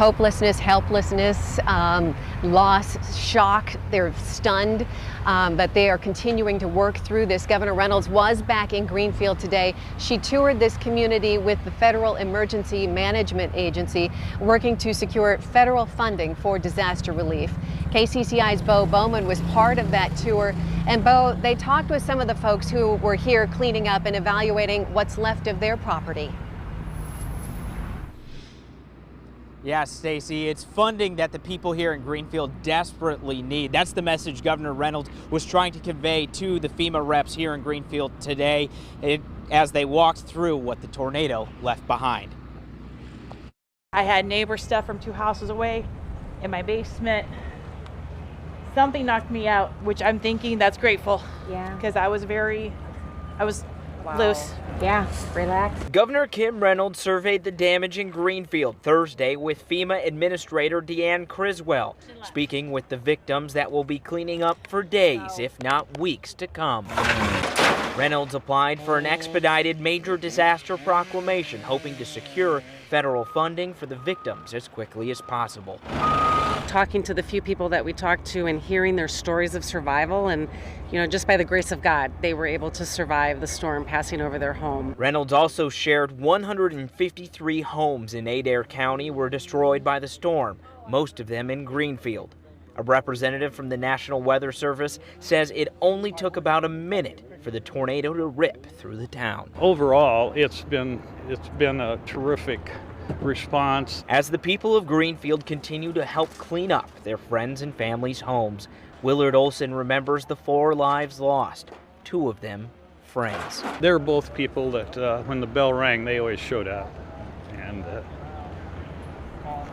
hopelessness, helplessness, loss, shock. They're stunned, but they are continuing to work through this. Governor Reynolds was back in Greenfield today. She toured this community with the Federal Emergency Management Agency, working to secure federal funding for disaster relief. KCCI's Bo Bowman was part of that tour. And Bo, they talked with some of the folks who were here cleaning up and evaluating what's left of their property. Yeah, Stacy, it's funding that the people here in Greenfield desperately need. That's the message Governor Reynolds was trying to convey to the FEMA reps here in Greenfield today as they walked through what the tornado left behind. I had neighbor stuff from 2 houses away in my basement. Something knocked me out, which I'm thinking that's grateful. Yeah. Because I was loose. Yeah, relax. Governor Kim Reynolds surveyed the damage in Greenfield Thursday with FEMA Administrator Deanne Criswell, speaking with the victims that will be cleaning up for days, if not weeks, to come. Reynolds applied for an expedited major disaster proclamation, hoping to secure federal funding for the victims as quickly as possible. Talking to the few people that we talked to and hearing their stories of survival, and just by the grace of God, they were able to survive the storm passing over their home. Reynolds also shared 153 homes in Adair County were destroyed by the storm, most of them in Greenfield. A representative from the National Weather Service says it only took about a minute for the tornado to rip through the town. Overall, it's been a terrific response. As the people of Greenfield continue to help clean up their friends' and families' homes, Willard Olson remembers the 4 lives lost, 2 of them friends. They're both people that when the bell rang, they always showed up. And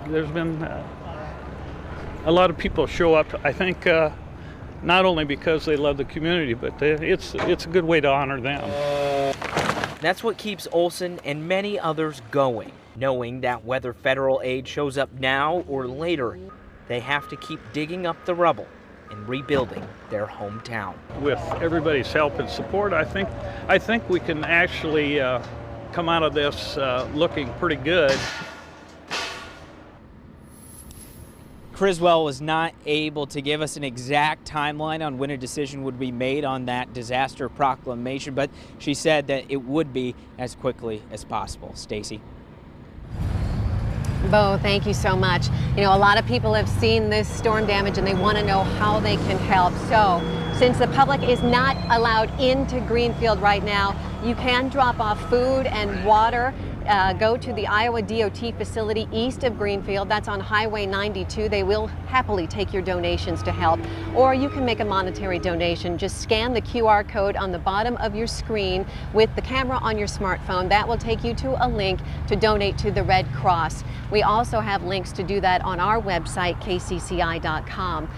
there's been a lot of people show up, I think, not only because they love the community, but it's a good way to honor them. That's what keeps Olson and many others going, knowing that whether federal aid shows up now or later, they have to keep digging up the rubble and rebuilding their hometown. With everybody's help and support, I think we can actually come out of this looking pretty good. Criswell was not able to give us an exact timeline on when a decision would be made on that disaster proclamation, but she said that it would be as quickly as possible. Stacy. Bo, thank you so much. A lot of people have seen this storm damage and they want to know how they can help. So, since the public is not allowed into Greenfield right now, you can drop off food and water. Go to the Iowa DOT facility east of Greenfield. That's on Highway 92. They will happily take your donations to help. Or you can make a monetary donation. Just scan the QR code on the bottom of your screen with the camera on your smartphone. That will take you to a link to donate to the Red Cross. We also have links to do that on our website, kcci.com.